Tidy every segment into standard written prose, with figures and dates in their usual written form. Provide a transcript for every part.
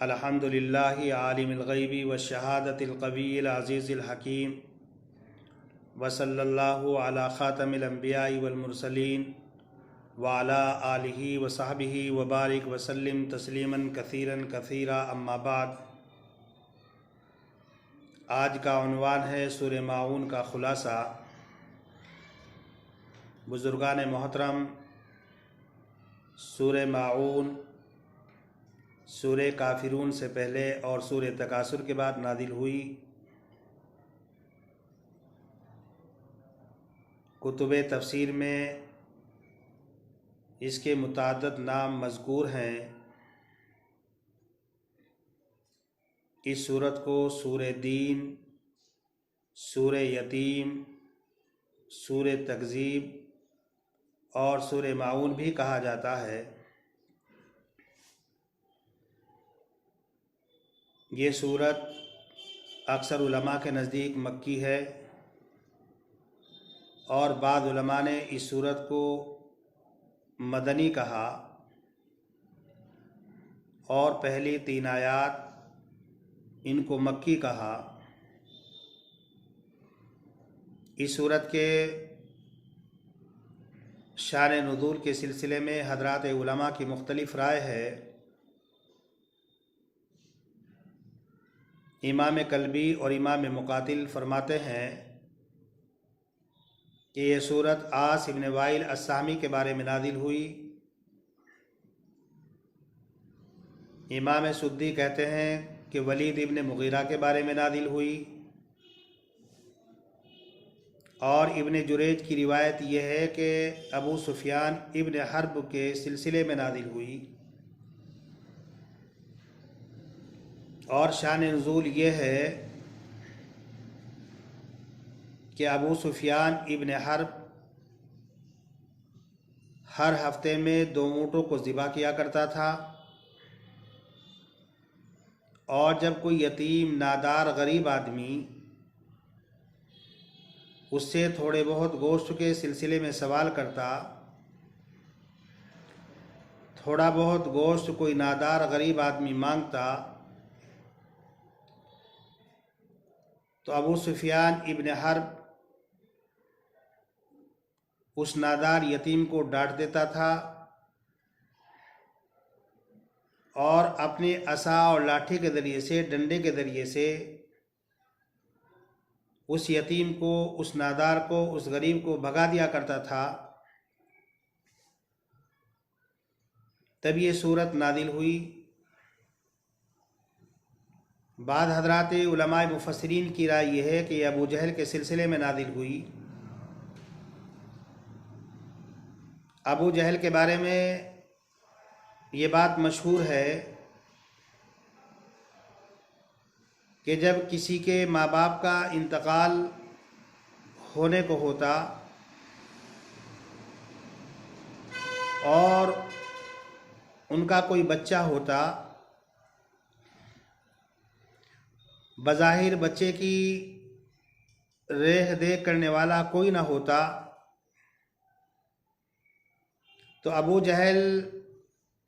अल्हम्दुलिल्लाहि आलिमिल ग़ैबि वश्शहादतिल क़विय्यिल अज़ीज़िल हकीम व सल्लल्लाहु अला ख़ातमिल अंबिया'i वल मुरसलीन व अला आलिहि व सहबिहि व बारिक व सल्लिम तस्लीमन कसीरन कसीरा अम्मा बाद। आज का उन्वान है सूरह माऊन का ख़ुलासा। बुज़ुर्गान मोहतरम, सूरह माऊन सूरह काफिरून से पहले और सूरह तकासुर के बाद नादिल हुई। कुतुबे तफसीर में इसके मुताद्दद नाम मज़कूर हैं। इस सूरत को सूरह दीन, सूरह यतीम, सूरह तकज़ीब और सूरह माऊन भी कहा जाता है। ये सूरत अक्सर उलमा के नज़दीक मक्की है और बाद उलमा ने इस सूरत को मदनी कहा और पहली 3 आयात इनको मक्की कहा। इस सूरत के शान नुज़ूल के सिलसिले में हज़रात उलमा की मुख्तलिफ़ राय है। इमाम कल्बी और इमाम मुक़ातिल फरमाते हैं कि ये सूरत आस इब्न वाइल अस्सामी के बारे में नादिल हुई। इमाम सुद्दी कहते हैं कि वलीद इब्न मुग़ीरा के बारे में नादिल हुई और इब्न जुरैज की रिवायत यह है कि अबू सुफियान इब्न हर्ब के सिलसिले में नादिल हुई। और शान नुज़ूल ये है कि अबू सुफियान इब्न हर्ब हर हफ्ते में 2 ऊँटों को ज़िबा किया करता था और जब कोई यतीम, नादार, गरीब आदमी उससे थोड़े बहुत गोश्त के सिलसिले में सवाल करता, थोड़ा बहुत गोश्त कोई नादार गरीब आदमी मांगता, तो अबू सुफियान इब्न हर्ब उस नादार यतीम को डांट देता था और अपने असा और लाठी के ज़रिए से, डंडे के ज़रिए से उस यतीम को, उस नादार को, उस गरीब को भगा दिया करता था। तब ये सूरत नादिल हुई। बाद हज़रात उलमाए मुफस्सिरीन की राय यह है कि अबू जहल के सिलसिले में नादिल हुई। अबू जहल के बारे में ये बात मशहूर है कि जब किसी के माँ बाप का इंतकाल होने को होता और उनका कोई बच्चा होता, बज़ाहिर बच्चे की रेख देख करने वाला कोई ना होता, तो अबू जहल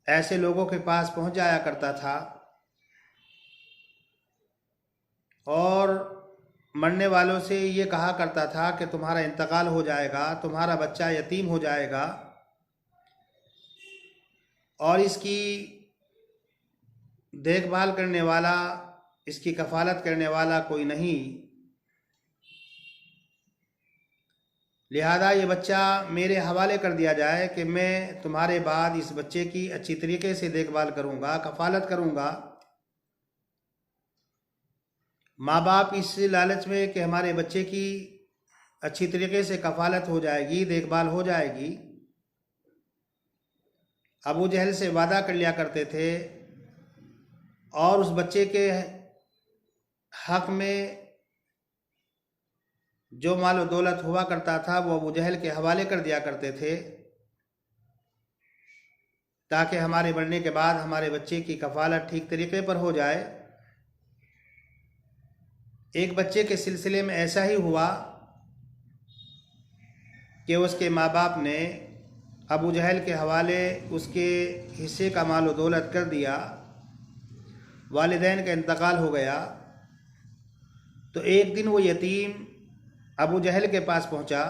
ऐसे लोगों के पास पहुंच जाया करता था और मरने वालों से ये कहा करता था कि तुम्हारा इंतकाल हो जाएगा, तुम्हारा बच्चा यतीम हो जाएगा और इसकी देखभाल करने वाला, इसकी कफ़ालत करने वाला कोई नहीं, लिहाजा ये बच्चा मेरे हवाले कर दिया जाए कि मैं तुम्हारे बाद इस बच्चे की अच्छी तरीके से देखभाल करूँगा, कफ़ालत करूँगा। माँ बाप इस लालच में कि हमारे बच्चे की अच्छी तरीके से कफ़ालत हो जाएगी, देखभाल हो जाएगी, अबू जहल से वादा कर लिया करते थे और उस बच्चे के हक़ में जो माल व दौलत हुआ करता था वो अबू जहल के हवाले कर दिया करते थे ताकि हमारे मरने के बाद हमारे बच्चे की कफ़ालत ठीक तरीके पर हो जाए। एक बच्चे के सिलसिले में ऐसा ही हुआ कि उसके माँ बाप ने अबू जहल के हवाले उसके हिस्से का माल व दौलत कर दिया, वालिदैन का इंतकाल हो गया। तो एक दिन वो यतीम अबू जहल के पास पहुंचा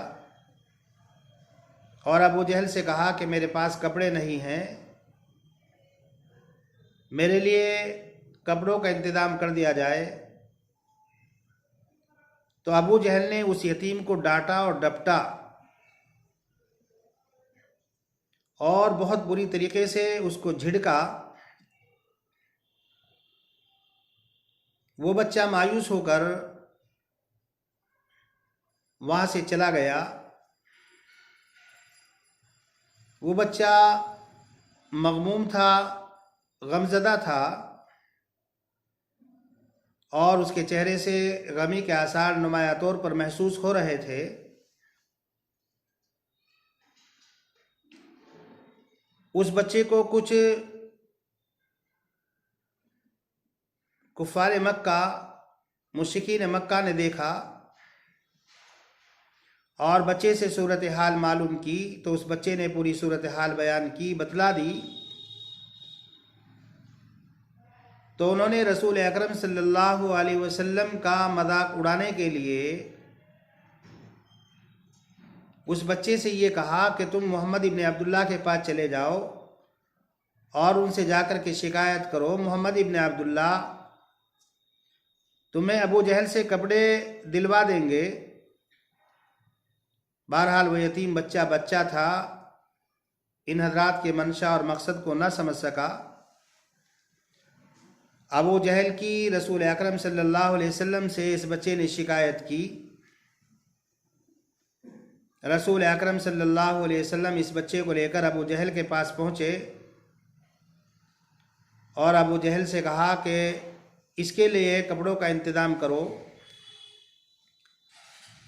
और अबू जहल से कहा कि मेरे पास कपड़े नहीं हैं, मेरे लिए कपड़ों का इंतज़ाम कर दिया जाए। तो अबू जहल ने उस यतीम को डांटा और डपटा और बहुत बुरी तरीके से उसको झिड़का। वो बच्चा मायूस होकर वहाँ से चला गया। वो बच्चा मगमूम था, गमज़दा था और उसके चेहरे से गमी के आसार नुमाया तौर पर महसूस हो रहे थे। उस बच्चे को कुछ कुफ़ार मक्का, मुश्रिकीन मक्का ने देखा और बच्चे से सूरत हाल मालूम की। तो उस बच्चे ने पूरी सूरत हाल बयान की, बतला दी। तो उन्होंने रसूल अकरम सल्लल्लाहु अलैहि वसल्लम का मजाक उड़ाने के लिए उस बच्चे से ये कहा कि तुम मोहम्मद इब्न अब्दुल्ला के पास चले जाओ और उनसे जाकर के शिकायत करो, मोहम्मद इब्न अब्दुल्ला तुम्हें अबू जहल से कपड़े दिलवा देंगे। बहरहाल वो यतीम बच्चा था, इन हजरात के मंशा और मकसद को न समझ सका। अबू जहल की रसूल अकरम सल्लल्लाहु अलैहि वसल्लम से इस बच्चे ने शिकायत की। रसूल अकरम सल्लल्लाहु अलैहि वसल्लम इस बच्चे को लेकर अबू जहल के पास पहुँचे और अबू जहल से कहा कि इसके लिए कपड़ों का इंतज़ाम करो।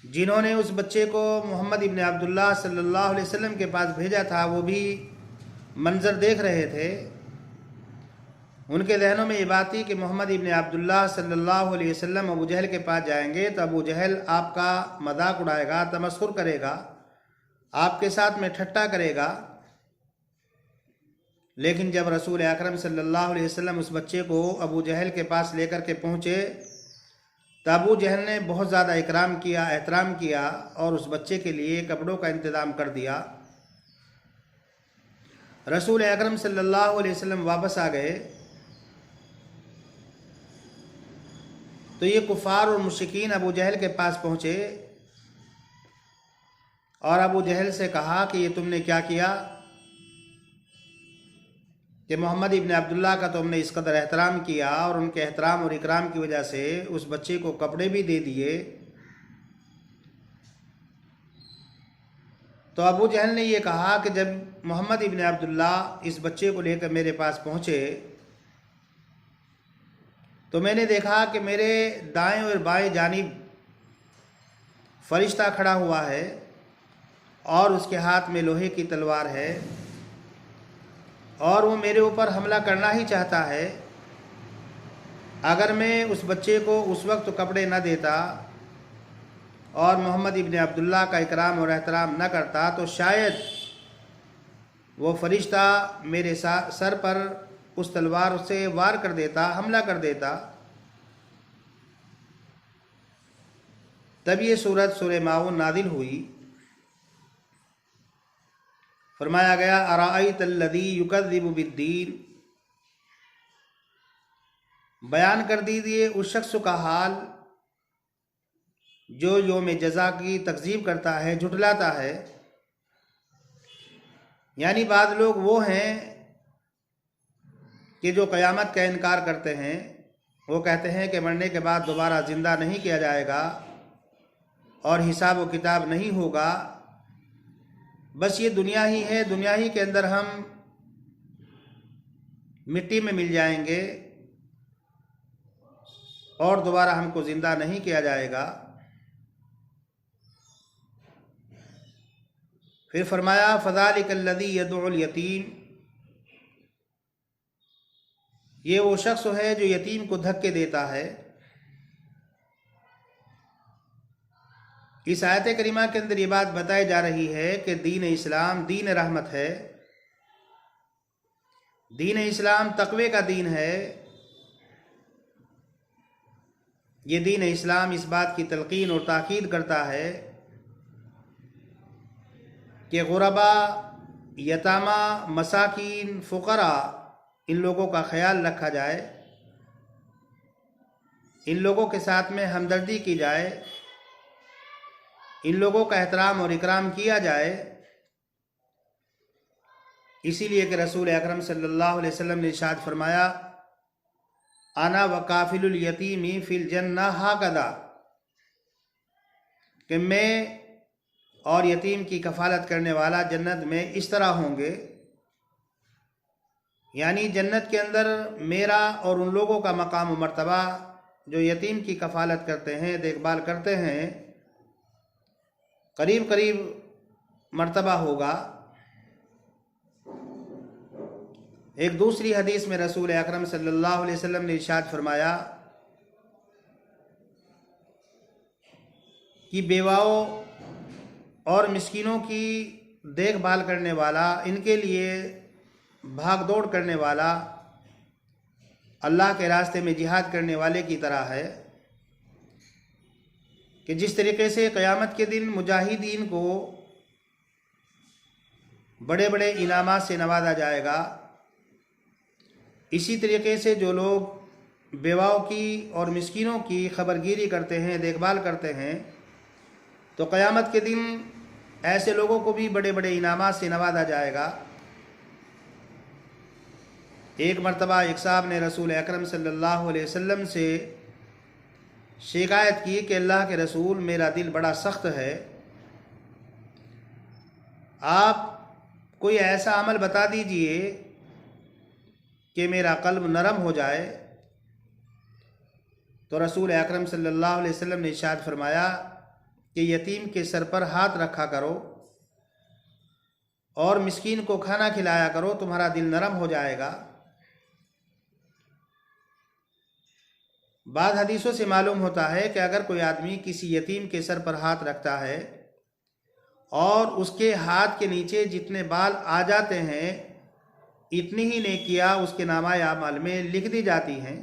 जिन्होंने उस बच्चे को मोहम्मद इब्न अब्दुल्ला सल्लल्लाहु अलैहि वसल्लम के पास भेजा था वो भी मंजर देख रहे थे। उनके जहनों में ये बात थी कि मोहम्मद इब्न अब्दुल्ला सल्लल्लाहु अलैहि वसल्लम अबू जहल के पास जाएंगे तो अबू जहल आपका मजाक उड़ाएगा, तमस्खुर करेगा, आपके साथ में ठट्टा करेगा। लेकिन जब रसूल अकरम सल्लल्लाहु अलैहि वसल्लम उस बच्चे को अबू जहल के पास लेकर के पहुँचे तो अबू जहल ने बहुत ज़्यादा इकराम किया, एहतराम किया और उस बच्चे के लिए कपड़ों का इंतज़ाम कर दिया। रसूल अकरम सल्लल्लाहु अलैहि वसल्लम वापस आ गए तो ये कुफ़ार और मुश्रिकीन अबू जहल के पास पहुँचे और अबू जहल से कहा कि ये तुमने क्या किया कि मोहम्मद इब्न अब्दुल्ला का तुमने इस कदर एहतराम किया और उनके एहतराम और इकराम की वजह से उस बच्चे को कपड़े भी दे दिए। तो अबू जहल ने ये कहा कि जब मोहम्मद इब्न अब्दुल्ला इस बच्चे को लेकर मेरे पास पहुँचे तो मैंने देखा कि मेरे दाएं और बाएं जानिब फरिश्ता खड़ा हुआ है और उसके हाथ में लोहे की तलवार है और वो मेरे ऊपर हमला करना ही चाहता है। अगर मैं उस बच्चे को उस वक्त कपड़े न देता और मोहम्मद इब्न अब्दुल्ला का इकराम और एहतराम न करता तो शायद वो फरिश्ता मेरे सर पर उस तलवार से वार कर देता, हमला कर देता। तब ये सूरह माऊन नादिल हुई। फरमाया गया अराअयतल्लज़ी युकज़्ज़िबु बिद्दीन, बयान कर दीजिए उस शख्स का हाल जो यौम जज़ा की तकज़ीब करता है, झुटलाता है। यानी बाद लोग वो हैं कि जो क़यामत का इनकार करते हैं, वो कहते हैं कि मरने के बाद दोबारा ज़िंदा नहीं किया जाएगा और हिसाब व किताब नहीं होगा, बस ये दुनिया ही है, दुनिया ही के अंदर हम मिट्टी में मिल जाएंगे और दोबारा हमको ज़िंदा नहीं किया जाएगा। फिर फरमाया फ़ज़ालिकल्लज़ी यदउल यतीम, ये वो शख्स है जो यतीम को धक्के देता है। इस आयत करीमा के अंदर ये बात बताई जा रही है कि दीन इस्लाम दीन रहमत है, दीन इस्लाम तकवे का दीन है। ये दीन इस्लाम इस बात की तलकीन और ताकीद करता है कि गुरबा, यतामा, मसाकीन, फ़ुक़रा, इन लोगों का ख्याल रखा जाए, इन लोगों के साथ में हमदर्दी की जाए, इन लोगों का एहतराम और इकराम किया जाए। इसीलिए कि रसूल अकरम सल्लल्लाहु अलैहि वसल्लम ने इरशाद फरमाया, आना व काफिलुल यतीमी फिल जन्ना हाकदा, कि मैं और यतीम की कफ़ालत करने वाला जन्नत में इस तरह होंगे। यानी जन्नत के अंदर मेरा और उन लोगों का मकाम व मर्तबा जो यतीम की कफ़ालत करते हैं, देखभाल करते हैं, करीब करीब मर्तबा होगा। एक दूसरी हदीस में रसूल अकरम सल्लल्लाहु अलैहि वसल्लम ने इरशाद फरमाया कि बेवाओं और मिस्कीनों की देखभाल करने वाला, इनके लिए भाग दौड़ करने वाला, अल्लाह के रास्ते में जिहाद करने वाले की तरह है कि जिस तरीके से क़यामत के दिन मुजाहिदीन को बड़े बड़े इनामात से नवाजा जाएगा, इसी तरीके से जो लोग बेवाओं की और मिस्कीनों की खबरगिरी करते हैं, देखभाल करते हैं, तो क़यामत के दिन ऐसे लोगों को भी बड़े बड़े इनामात से नवाजा जाएगा। एक मरतबा एक साहब ने रसूल अकरम सल्लल्लाहु अलैहि वसल्लम से शिकायत की कि अल्लाह के रसूल, मेरा दिल बड़ा सख्त है, आप कोई ऐसा अमल बता दीजिए कि मेरा कल्ब नरम हो जाए। तो रसूल अकरम सल्लल्लाहु अलैहि वसल्लम ने इरशाद फरमाया कि यतीम के सर पर हाथ रखा करो और मिस्कीन को खाना खिलाया करो, तुम्हारा दिल नरम हो जाएगा। बाद हदीसों से मालूम होता है कि अगर कोई आदमी किसी यतीम के सर पर हाथ रखता है और उसके हाथ के नीचे जितने बाल आ जाते हैं, इतनी ही नेकियां उसके नामाए आमाल में लिख दी जाती हैं।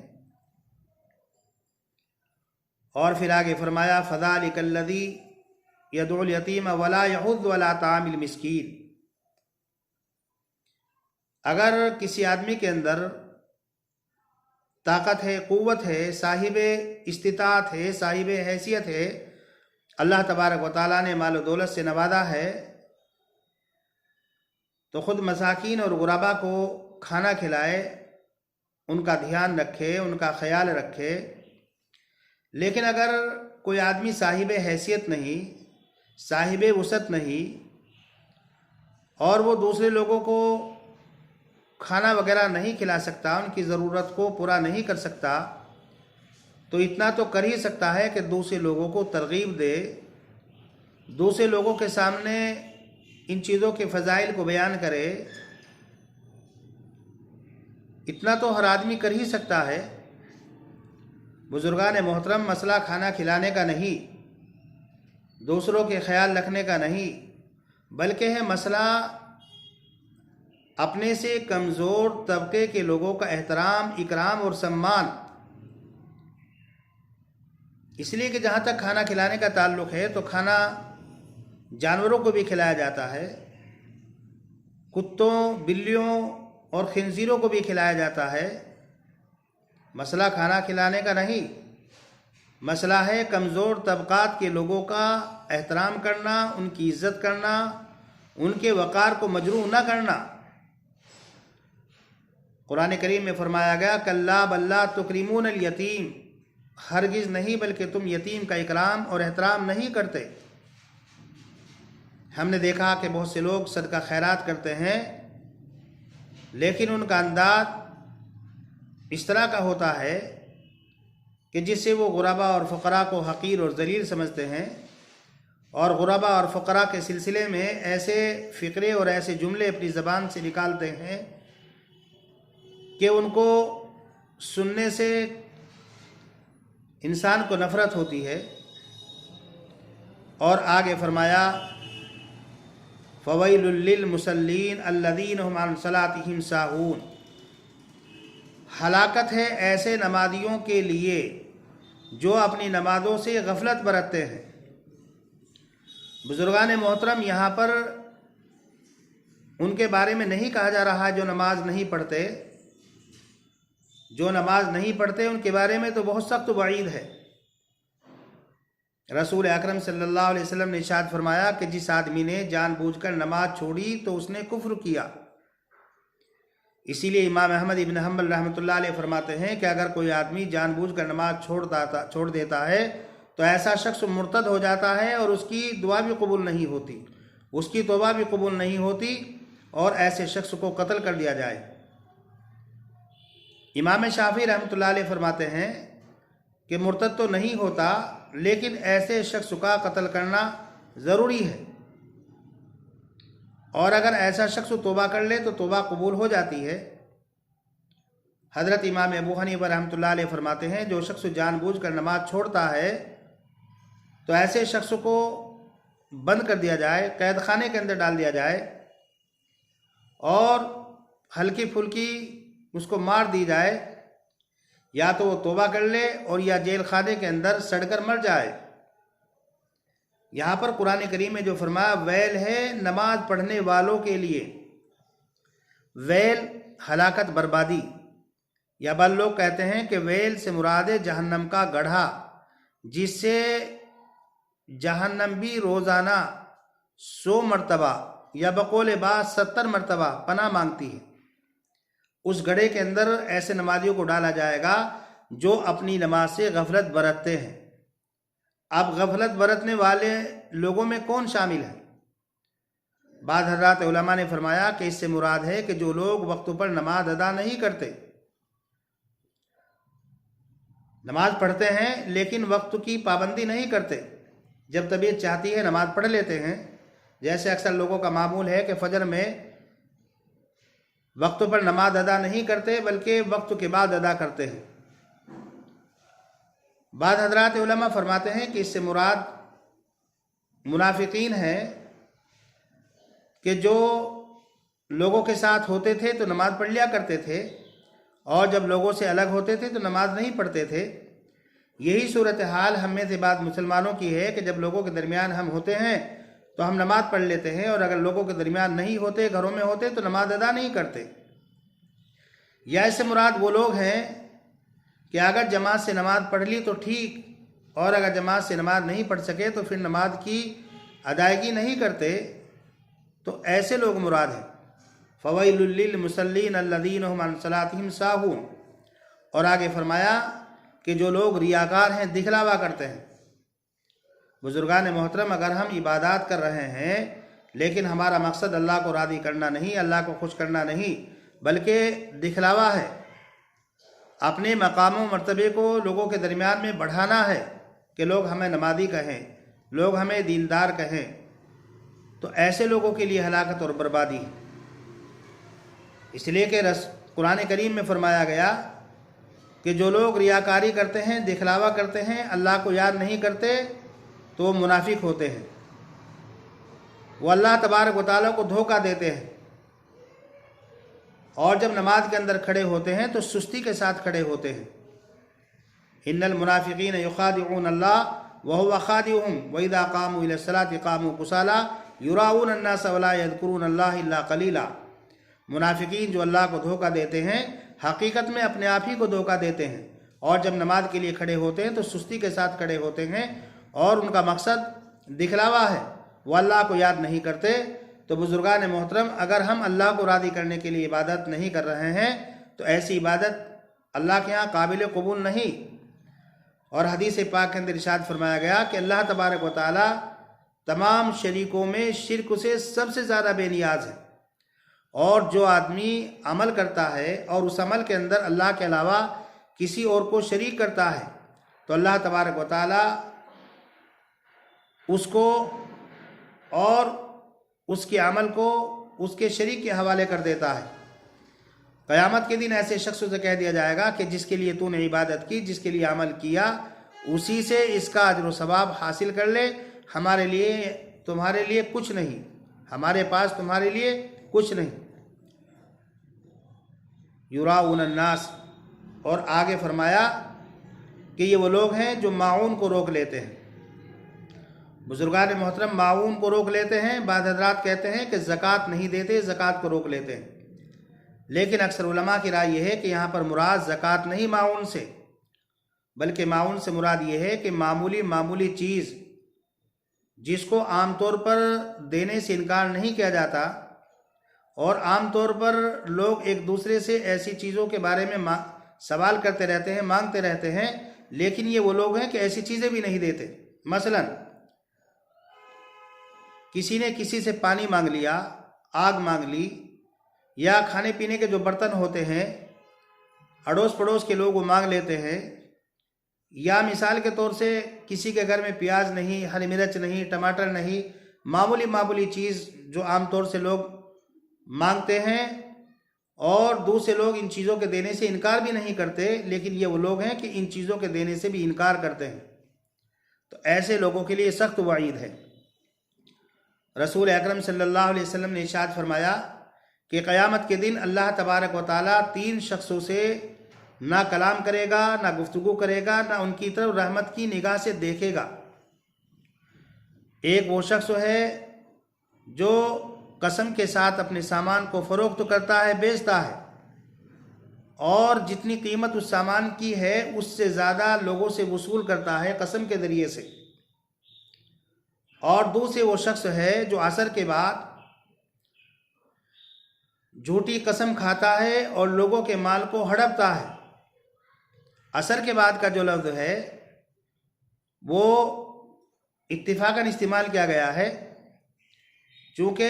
और फिर आगे फरमाया, फ़ज़ालिकल्लज़ी यदउल यतीम वला यहुद्दु अला तामिल मिस्कीन। अगर किसी आदमी के अंदर ताकत है, क़ुव्वत है, साहिब इस्तिताअत है, साहिब हैसियत है, अल्लाह तबारक व तआला ने माल दौलत से नवाजा है, तो ख़ुद मसाकीन और गुरबा को खाना खिलाए, उनका ध्यान रखे, उनका ख्याल रखे। लेकिन अगर कोई आदमी साहिब हैसियत नहीं, साहिब वसअत नहीं, और वो दूसरे लोगों को खाना वगैरह नहीं खिला सकता, उनकी ज़रूरत को पूरा नहीं कर सकता, तो इतना तो कर ही सकता है कि दूसरे लोगों को तरगीब दे, दूसरे लोगों के सामने इन चीज़ों के फ़ज़ाइल को बयान करे। इतना तो हर आदमी कर ही सकता है। बुज़ुर्गान मोहतरम, मसला खाना खिलाने का नहीं, दूसरों के ख्याल रखने का नहीं, बल्कि है मसला अपने से कमज़ोर तबके के लोगों का एहतराम, इकराम और सम्मान। इसलिए कि जहाँ तक खाना खिलाने का ताल्लुक़ है, तो खाना जानवरों को भी खिलाया जाता है, कुत्तों, बिल्लियों और खिंजीरों को भी खिलाया जाता है। मसला खाना खिलाने का नहीं, मसला है कमज़ोर तबक़ात के लोगों का एहतराम करना, उनकी इज़्ज़त करना, उनके वक़ार को मजरूह न करना। कुरान करीम में फरमाया गया, कल्ला बल्ला तुकरीमूनल यतीम, हरगिज़ नहीं बल्कि तुम यतीम का इकराम और एहतराम नहीं करते। हमने देखा कि बहुत से लोग सदका खैरात करते हैं, लेकिन उनका अंदाज इस तरह का होता है कि जिससे वो गुरबा और फ़ुक़रा को हक़ीर और ज़लील समझते हैं, और गुरबा और फ़ुक़रा के सिलसिले में ऐसे फ़िक्रे और ऐसे जुमले अपनी ज़बान से निकालते हैं कि उनको सुनने से इंसान को नफ़रत होती है। और आगे फरमाया फ़वैलुल लिल मुसल्लीन अल्लज़ीना हुम अन सलातिहिम साहून, हलाकत है ऐसे नमाजियों के लिए जो अपनी नमाज़ों से गफलत बरतते हैं। बुजुर्गान मोहतरम, यहाँ पर उनके बारे में नहीं कहा जा रहा है जो नमाज नहीं पढ़ते। जो नमाज नहीं पढ़ते उनके बारे में तो बहुत सख्त वईद है। रसूल अकरम सल्लल्लाहु अलैहि वसल्लम ने इरशाद फरमाया कि जिस आदमी ने जानबूझकर नमाज छोड़ी तो उसने कुफ्र किया। इसीलिए इमाम अहमद इब्न हम्बल रहमतुल्लाह अलैह फरमाते हैं कि अगर कोई आदमी जानबूझकर नमाज छोड़ देता है तो ऐसा शख्स मुर्तद हो जाता है और उसकी दुआ भी कबूल नहीं होती, उसकी तौबा भी कबूल नहीं होती और ऐसे शख्स को कत्ल कर दिया जाए। इमाम शाफी रहमतुल्लाह अलैह फरमाते हैं कि मुर्तद तो नहीं होता, लेकिन ऐसे शख्स का कत्ल करना ज़रूरी है, और अगर ऐसा शख्स तौबा कर ले तो तौबा कबूल हो जाती है। हज़रत इमाम अबू हनीफा रहमतुल्लाह अलैह फरमाते हैं जो शख्स जानबूझकर नमाज छोड़ता है तो ऐसे शख्स को बंद कर दिया जाए, कैद खाने के अंदर डाल दिया जाए और हल्की फुल्की उसको मार दी जाए, या तो वो तौबा कर ले और या जेल खाने के अंदर सड़कर मर जाए। यहाँ पर कुरान करीम में जो फरमाया वैल है नमाज पढ़ने वालों के लिए, वैल हलाकत बर्बादी, या बल लोग कहते हैं कि वैल से मुराद है जहन्नम का गड्ढा जिससे जहन्नम भी रोज़ाना 100 मरतबा या बकौल बात 70 मरतबा पनाह मांगती है। उस गड्ढे के अंदर ऐसे नमाजियों को डाला जाएगा जो अपनी नमाज से गफलत बरतते हैं। अब गफलत बरतने वाले लोगों में कौन शामिल है? बाद हज़रात उलमा ने फरमाया कि इससे मुराद है कि जो लोग वक्त पर नमाज अदा नहीं करते, नमाज पढ़ते हैं लेकिन वक्त की पाबंदी नहीं करते, जब तबीयत चाहती है नमाज पढ़ लेते हैं। जैसे अक्सर लोगों का मामूल है कि फजर में वक्त पर नमाज अदा नहीं करते बल्कि वक्त के बाद अदा करते हैं। बाद हज़रात उलमा फरमाते हैं कि इससे मुराद मुनाफिकीन है कि जो लोगों के साथ होते थे तो नमाज पढ़ लिया करते थे और जब लोगों से अलग होते थे तो नमाज नहीं पढ़ते थे। यही सूरत हाल हम में से बाद मुसलमानों की है कि जब लोगों के दरमियान हम होते हैं तो हम नमाज पढ़ लेते हैं, और अगर लोगों के दरमियान नहीं होते, घरों में होते, तो नमाज अदा नहीं करते। या इससे मुराद वो लोग हैं कि अगर जमात से नमाज पढ़ ली तो ठीक, और अगर जमात से नमाज नहीं पढ़ सके तो फिर नमाज की अदायगी नहीं करते, तो ऐसे लोग मुराद हैं। फ़वैलुल लिल मुसल्लीन अल्लज़ीना हुम अन सलातिहिम साहून। और आगे फरमाया कि जो लोग रियाकार हैं, दिखलावा करते हैं। बुजुर्गान मोहतरम, अगर हम इबादत कर रहे हैं लेकिन हमारा मकसद अल्लाह को राज़ी करना नहीं, अल्लाह को खुश करना नहीं, बल्कि दिखलावा है, अपने मकाम व मर्तबे को लोगों के दरमियान में बढ़ाना है कि लोग हमें नमाजी कहें, लोग हमें दीनदार कहें, तो ऐसे लोगों के लिए हलाकत और बर्बादी है। इसलिए कि कुरान करीम में फरमाया गया कि जो लोग रियाकारी करते हैं, दिखलावा करते हैं, अल्लाह को याद नहीं करते, तो वो मुनाफिक होते हैं। वो अल्लाह तबारक व तआला को धोखा देते हैं, और जब नमाज के अंदर खड़े होते हैं तो सुस्ती के साथ खड़े होते हैं। इन्नल मुनाफिकीन युखादिऊन अल्लाह व हुवा खादिउहुम व इज़ा क़ामू इला सलाति क़ामू कुसाला युराऊन अन्नास व ला यज़कुरून अल्लाह इल्ला क़लीला। मुनाफिकीन जो अल्लाह को धोखा देते हैं, हकीकत में अपने आप ही को धोखा देते हैं, और जब नमाज के लिए खड़े होते हैं तो सुस्ती के साथ खड़े होते हैं और उनका मकसद दिखलावा है, वो अल्लाह को याद नहीं करते। तो बुजुर्गान मोहतरम, अगर हम अल्लाह को राज़ी करने के लिए इबादत नहीं कर रहे हैं तो ऐसी इबादत अल्लाह के यहाँ काबिल कबूल नहीं। और हदीस पाक के अंदर इरशाद फरमाया गया कि अल्लाह तबारक व तआला तमाम शरीकों में शिर्क से सबसे ज़्यादा बेनियाज है, और जो आदमी अमल करता है और उस अमल के अंदर अल्लाह के अलावा किसी और को शरीक करता है तो अल्लाह तबारक व तआला उसको और उसके अमल को उसके शरीक के हवाले कर देता है। क़यामत के दिन ऐसे शख्स से कह दिया जाएगा कि जिसके लिए तूने इबादत की, जिसके लिए अमल किया, उसी से इसका अजर व सवाब हासिल कर ले, हमारे लिए तुम्हारे लिए कुछ नहीं, हमारे पास तुम्हारे लिए कुछ नहीं। युराउन अन्नास, और आगे फरमाया कि ये वो लोग हैं जो माऊन को रोक लेते हैं। बुजुर्गान मोहतरम माऊन को रोक लेते हैं। बाद हज़रात कहते हैं कि ज़कात नहीं देते, ज़कात को रोक लेते हैं। लेकिन अक्सर उलमा की राय यह है कि यहाँ पर मुराद ज़कात नहीं माऊन से, बल्कि माऊन से मुराद ये है कि मामूली चीज़ जिसको आम तौर पर देने से इनकार नहीं किया जाता, और आम तौर पर लोग एक दूसरे से ऐसी चीज़ों के बारे में सवाल करते रहते हैं, मांगते रहते हैं, लेकिन ये वो लोग हैं कि ऐसी चीज़ें भी नहीं देते। मसलन किसी ने किसी से पानी मांग लिया, आग मांग ली, या खाने पीने के जो बर्तन होते हैं अड़ोस पड़ोस के लोग वो मांग लेते हैं, या मिसाल के तौर से किसी के घर में प्याज नहीं, हरी मिर्च नहीं, टमाटर नहीं, मामूली चीज़ जो आमतौर से लोग मांगते हैं, और दूसरे लोग इन चीज़ों के देने से इनकार भी नहीं करते, लेकिन ये वो लोग हैं कि इन चीज़ों के देने से भी इनकार करते हैं। तो ऐसे लोगों के लिए सख्त वाईद है। रसूल अकरम सल्लल्लाहु अलैहि वसल्लम ने इरशाद फरमाया कि क़यामत के दिन अल्लाह तबारक व तआला 3 शख्सों से ना कलाम करेगा, ना गुफ्तगू करेगा, ना उनकी तरफ रहमत की निगाह से देखेगा। एक वो शख्स है जो कसम के साथ अपने सामान को फ़रोख्त करता है, बेचता है, और जितनी कीमत उस सामान की है उससे ज़्यादा लोगों से वसूल करता है कसम के ज़रिए से। और दूसरे वो शख्स है जो असर के बाद झूठी कसम खाता है और लोगों के माल को हड़पता है। असर के बाद का जो लफ्ज़ है वो इत्तिफाकन इस्तेमाल किया गया है, चूँकि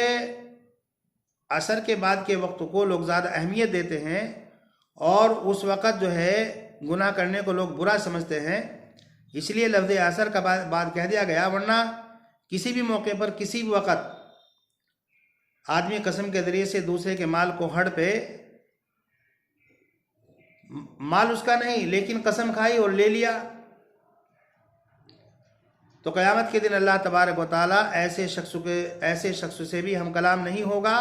असर के बाद के वक्त को लोग ज़्यादा अहमियत देते हैं और उस वक़्त जो है गुनाह करने को लोग बुरा समझते हैं, इसलिए लफ्ज़ असर का बाद कह दिया गया। वरना किसी भी मौके पर किसी भी वक़्त आदमी कसम के ज़रिए से दूसरे के माल को हड़पे, माल उसका नहीं लेकिन कसम खाई और ले लिया, तो क़यामत के दिन अल्लाह तबारक व तआला ऐसे शख्स से भी हम कलाम नहीं होगा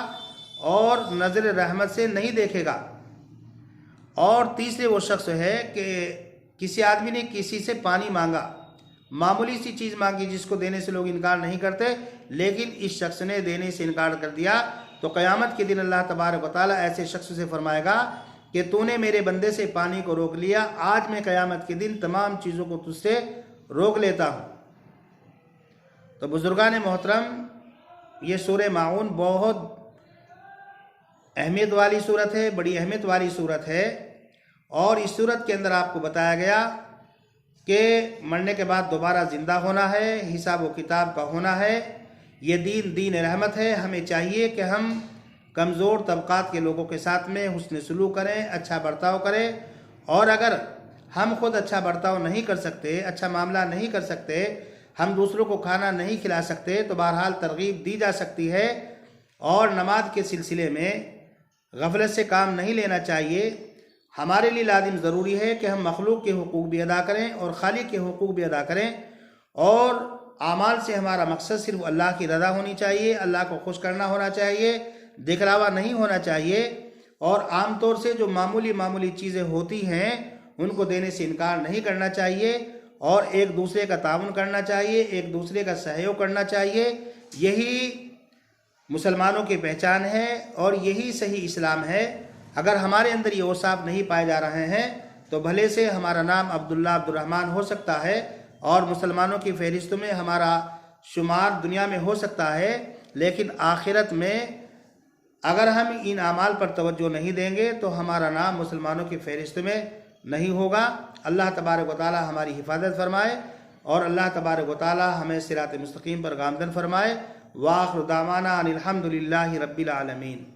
और नज़र रहमत से नहीं देखेगा। और तीसरे वो शख्स है कि किसी आदमी ने किसी से पानी मांगा, मामूली सी चीज़ मांगी जिसको देने से लोग इनकार नहीं करते, लेकिन इस शख्स ने देने से इनकार कर दिया, तो क़यामत के दिन अल्लाह तबारक व तआला ऐसे शख्स से फरमाएगा कि तूने मेरे बंदे से पानी को रोक लिया, आज मैं क़यामत के दिन तमाम चीज़ों को तुझसे रोक लेता हूँ। तो बुजुर्गान मोहतरम, ये सूरह माऊन बहुत अहमियत वाली सूरत है, बड़ी अहमियत वाली सूरत है। और इस सूरत के अंदर आपको बताया गया कि मरने के बाद दोबारा ज़िंदा होना है, हिसाब व किताब का होना है। ये दीन रहमत है। हमें चाहिए कि हम कमज़ोर तबक़ात के लोगों के साथ में हुस्न सलूक करें, अच्छा बर्ताव करें, और अगर हम खुद अच्छा बर्ताव नहीं कर सकते, अच्छा मामला नहीं कर सकते, हम दूसरों को खाना नहीं खिला सकते, तो बहरहाल तरगीब दी जा सकती है। और नमाज के सिलसिले में गफलत से काम नहीं लेना चाहिए। हमारे लिए लाजिम ज़रूरी है कि हम मखलूक के हुकूक भी अदा करें और खालिक के हुकूक भी अदा करें, और आमाल से हमारा मकसद सिर्फ अल्लाह की रज़ा होनी चाहिए, अल्लाह को खुश करना होना चाहिए, दिखलावा नहीं होना चाहिए। और आम तौर से जो मामूली चीज़ें होती हैं उनको देने से इनकार नहीं करना चाहिए, और एक दूसरे का ताउन करना चाहिए, एक दूसरे का सहयोग करना चाहिए। यही मुसलमानों की पहचान है और यही सही इस्लाम है। अगर हमारे अंदर ये औसाफ नहीं पाए जा रहे हैं तो भले से हमारा नाम अब्दुल्ला अब्दुर्रहमान हो सकता है और मुसलमानों की फहरिस्त में हमारा शुमार दुनिया में हो सकता है, लेकिन आखिरत में अगर हम इन आमाल पर तवज्जो नहीं देंगे तो हमारा नाम मुसलमानों की फहरिस्त में नहीं होगा। अल्लाह तबारक व तआला हमारी हिफाजत फरमाए और अल्लाह तबारक व तआला हमें सिरात मुस्तकीम पर गामदन फरमाए। वाखिर दावाना अनिल हम्दुलिल्लाहि रब्बिल आलमीन।